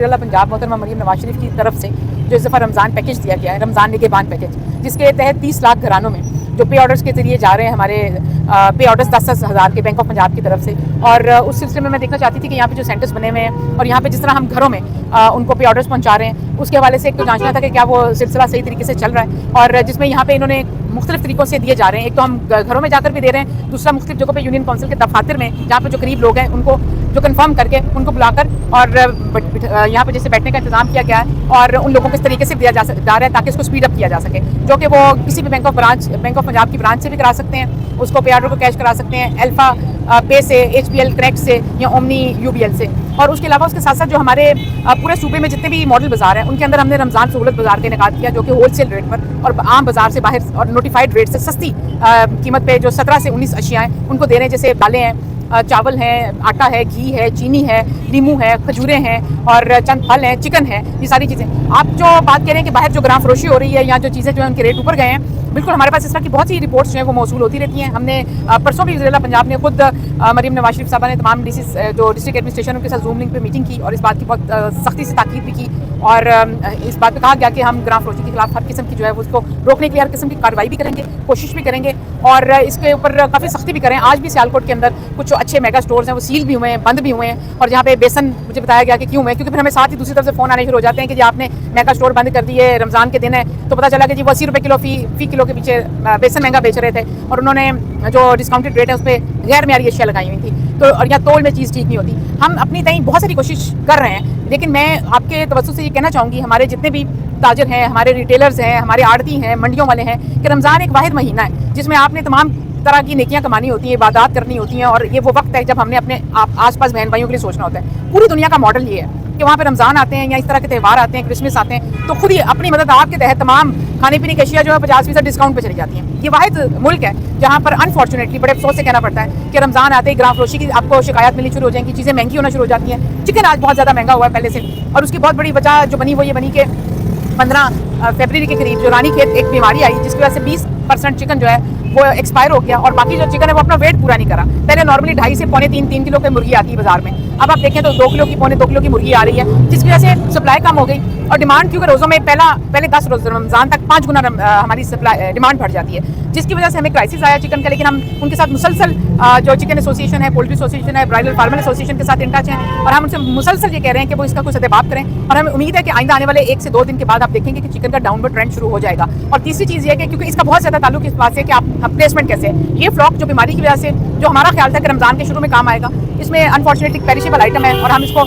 पंजाब मोहतरमा मरीम नवाज शरीफ की तरफ से जो इस दफ़ा रमज़ान पैकेज दिया गया है, रमज़ान निगहबान पैकेज, जिसके तहत 30 लाख घरानों में जो पे ऑर्डर्स के जरिए जा रहे हैं हमारे पे ऑर्डर्स 10-10 हज़ार के बैंक ऑफ पंजाब की तरफ से। और उस सिलसिले में मैं देखना चाहती थी कि यहाँ पे जो सेंटर्स बने हुए हैं और यहाँ पे जिस तरह हम घरों में उनको पे ऑर्डर्स पहुँचा रहे हैं, उसके हवाले से एक तो जांचना था कि क्या वो सिलसिला सही तरीके से चल रहा है, और जिसमें यहाँ पे इन्होंने मुख्तलिफ तरीक़ों से दिए जा रहे हैं। एक तो हम घरों में जाकर भी दे रहे हैं, दूसरा मुख्तलिफ जगहों पे यूनियन काउंसिल के दफातर में जहाँ पे जो करीब लोग हैं उनको जो कंफर्म करके उनको बुलाकर और यहाँ पे जैसे बैठने का इंतजाम किया गया है और उन लोगों को इस तरीके से दिया जा रहा है ताकि इसको स्पीड अप किया जा सके, जो कि वो किसी भी बैंक ऑफ पंजाब की ब्रांच से भी करा सकते हैं, उसको पे ऑर्डर को कैश करा सकते हैं अल्फा पे से, HBL कनेक्ट से या ओमनी UBL से। और उसके अलावा उसके साथ साथ जो हमारे पूरे सूबे में जितने भी मॉडल बाजार हैं उनके अंदर हमने रमज़ान सहूलत बाजार का इनेकाद किया, जो कि होलसेल रेट पर और आम बाजार से बाहर और नोटिफाइड रेट से सस्ती कीमत पे जो 17 से 19 अशिया हैं उनको दे रहे हैं, जैसे दालें हैं, चावल है, आटा है, घी है, चीनी है, नींबू है, खजूरें हैं और चंद फल हैं, चिकन है, ये सारी चीज़ें। आप जो बात करें कि बाहर जो ग्राम फरोशी हो रही है या जो चीज़ें जो है उनके रेट ऊपर गए हैं, बिल्कुल हमारे पास इस तरह की बहुत सी रिपोर्ट्स जो हैं वो मौसूल होती रहती हैं। हमने परसों भी ज़िला पंजाब ने खुद मरीम नवाज शरीफ साहबा ने तमाम DC जो डिस्ट्रिक्ट एडमिनिस्ट्रेशन उनके साथ जूम लिंक पे मीटिंग की और इस बात की बहुत सख्ती से ताकीद भी की और इस बात पे कहा गया कि हम ग्राम फरोशी के खिलाफ हर किस्म की जो है उसको रोकने के लिए हर किस्म की कार्रवाई भी करेंगे, कोशिश भी करेंगे और इसके ऊपर काफ़ी सख्ती भी करें। आज भी सियालकोट के अंदर कुछ अच्छे मेगा स्टोर्स हैं वो सील भी हुए हैं, बंद भी हुए हैं, और जहाँ पे बेसन मुझे बताया गया कि क्यों है, क्योंकि फिर हमें साथ ही दूसरी तरफ से फ़ोन आने शुरू हो जाते हैं कि जी आपने मेगा स्टोर बंद कर दिए, रमज़ान के दिन है, तो पता चला कि जी वो 80 रुपये किलो फी किलो के पीछे बेसन महंगा बेच रहे थे और उन्होंने जो डिस्काउंटेड रेट है उस पर गैर मेयारी अशिया लगाई हुई थी, तो और यहाँ तोल में चीज़ ठीक नहीं होती। हम अपनी तय बहुत सारी कोशिश कर रहे हैं, लेकिन मैं आपके तवज्जो से ये कहना चाहूँगी हमारे जितने भी ताजर हैं, हमारे रिटेलर्स हैं, हमारे आड़ती हैं, मंडियों वाले हैं, कि रमज़ान एक वाहिद महीना है जिसमें आपने तमाम तरह की नेकियां कमानी होती हैं, इबादत करनी होती हैं, और ये वो वक्त है जब हमने अपने आसपास बहन भाइयों के लिए सोचना होता है। पूरी दुनिया का मॉडल ये है कि वहाँ पे रमज़ान आते हैं या इस तरह के त्यौहार आते हैं, क्रिसमस आते हैं, तो खुद ही अपनी मदद आपके तहत तमाम खाने पीने की अशिया जो है 50% डिस्काउंट पे चली जाती हैं। ये वाहिद मुल्क है जहाँ पर अनफॉर्चुनेटली बड़े अफसोस से कहना पड़ता है कि रमज़ान आते ही ग्राम फरोशी की आपको शिकायत मिलनी शुरू हो जाएंगी, चीज़ें महंगी होना शुरू हो जाती हैं। चिकन आज बहुत ज़्यादा महंगा हुआ है पहले से, और उसकी बहुत बड़ी वजह जो बनी वो ये बनी कि 15 फरवरी के करीब जो रानी खेत एक बीमारी आई जिसकी वजह से 20% चिकन जो है वो एक्सपायर हो गया और बाकी जो चिकन है वो अपना वेट पूरा नहीं करा। पहले नॉर्मली 2.5 से पौने 3 किलो की मुर्गी आती है बाजार में, अब आप देखें तो 2 किलो की पौने 2 किलो की मुर्गी आ रही है, जिसकी वजह से सप्लाई कम हो गई और डिमांड, क्योंकि रोज़ों में पहले 10 रोज़ रमज़ान तक 5 गुना हमारी सप्लाई डिमांड बढ़ जाती है, जिसकी वजह से हमें क्राइसिस आया चिकन का। लेकिन हम उनके साथ मुसलसल जो चिकन एसोसिएशन है, पोल्ट्री एसोसिएशन है, ब्राइडल फार्मर एसोसिएशन के साथ इन टच हैं और हम उनसे मुसलसल ये कह रहे हैं कि वो इसका कुछ सदेबाब करें, और हमें उम्मीद है कि आइंदा आने वाले 1 से 2 दिन के बाद आप देखेंगे कि चिकन का डाउनवर्ड ट्रेंड शुरू हो जाएगा। और तीसरी चीज़ ये है कि क्योंकि इसका बहुत ज़्यादा ताल्लुक इस बात से कि आप प्लेसमेंट कैसे है, ये फ्लॉक जो बीमारी की वजह से जो हमारा ख्याल था कि रमज़ान के शुरू में काम आएगा, इसमें अनफॉर्चुनेटली पेरिशेबल आइटम है और हम इसको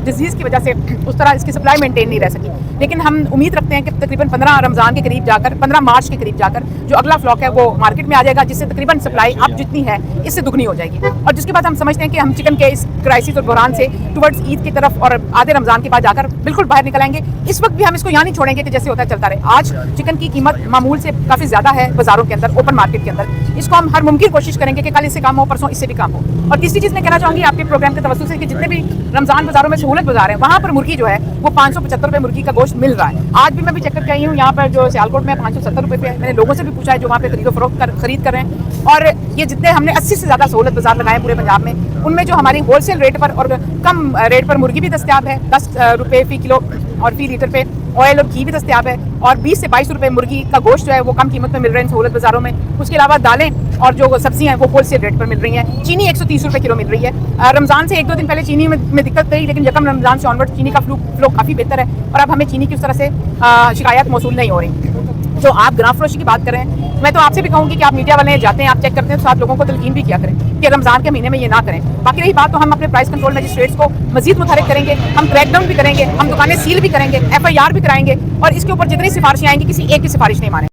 डिजीज़ की वजह से उस तरह इसकी सप्लाई मेंटेन नहीं रह सकी। लेकिन हम उम्मीद रखते हैं कि तकरीबन 15 रमज़ान के करीब जाकर, 15 मार्च के करीब जाकर जो अगला फ्लॉक है वो मार्केट में आ जाएगा, जिससे तकरीबन सप्लाई अब जितनी है इससे दुगनी हो जाएगी। और जिसके बाद हम समझते हैं कि हम चिकन के इस क्राइसिस और बहरान से टुवर्ड्स ईद की तरफ और आधे रमज़ान के बाद जाकर बिल्कुल बाहर निकल आएंगे। इस वक्त भी हम इसको यहाँ नहीं छोड़ेंगे कि जैसे होता है चलता रहे। आज चिकन की कीमत मामूल से काफ़ी ज़्यादा है बाज़ारों के अंदर, ओपन मार्केट के अंदर, इसको हम हर मुमकिन कोशिश करेंगे कि कल इससे कम हो, परसों इससे भी कम हो। और तीसरी चीज़ मैं कहना चाहूँगी आपके प्रोग्राम के तवज्जो से कि जितने भी रमज़ान बाज़ारों में सहूलत बाज़ार है वहाँ पर मुर्गी जो है वो 575 रुपये मुर्गी का गोश्त मिल रहा है। आज भी मैं भी चेक करके आई हूँ, यहाँ पर जो सियालकोट में 570 रुपये पे है। मैंने लोगों से भी पूछा है जो वहाँ पे खरीदो फरोख्त खरीद कर रहे हैं, और ये जितने हमने 80 से ज़्यादा सहूलत बाज़ार लगाए पूरे पंजाब में, उनमें जो हमारी होलसेल रेट पर और कम रेट पर मुर्गी भी दस्तियाब है, 10 रुपये फ़ी किलो और फ़ी लीटर पे ऑयल और घी भी दस्तियाब है, और 20 से 22 रुपये मुर्गी का गोश्त जो है वो कम कीमत में मिल रहे हैं सहूलत बाज़ारों में। उसके अलावा दालें और जो सब्जियां हैं वो होलसेल रेट पर मिल रही हैं। चीनी 130 रुपये किलो मिल रही है। रमज़ान से 1-2 दिन पहले चीनी में दिक्कत रही, लेकिन यकम रमज़ान से ऑनवर्ड चीनी का फ्लो काफ़ी बेहतर है और अब हमें चीनी की उस तरह से शिकायत मौसूल नहीं हो रही। जो आप ग्राम फरोशी की बात करें, मैं तो आपसे भी कहूँगी कि आप मीडिया वाले जाते हैं, आप चेक करते हैं, तो आप लोगों को तलकीन भी किया करें कि रमज़ान के महीने में ये ना करें। बाकी रही बात, तो हम अपने प्राइस कंट्रोल मजिस्ट्रेट्स को मजीद मुतहरिक करेंगे, हम क्रैकडाउन भी करेंगे, हम दुकानें सील भी करेंगे, FIR भी कराएंगे, और इसके ऊपर जितनी सिफारिशें आएंगी किसी एक की सिफारिश नहीं माने।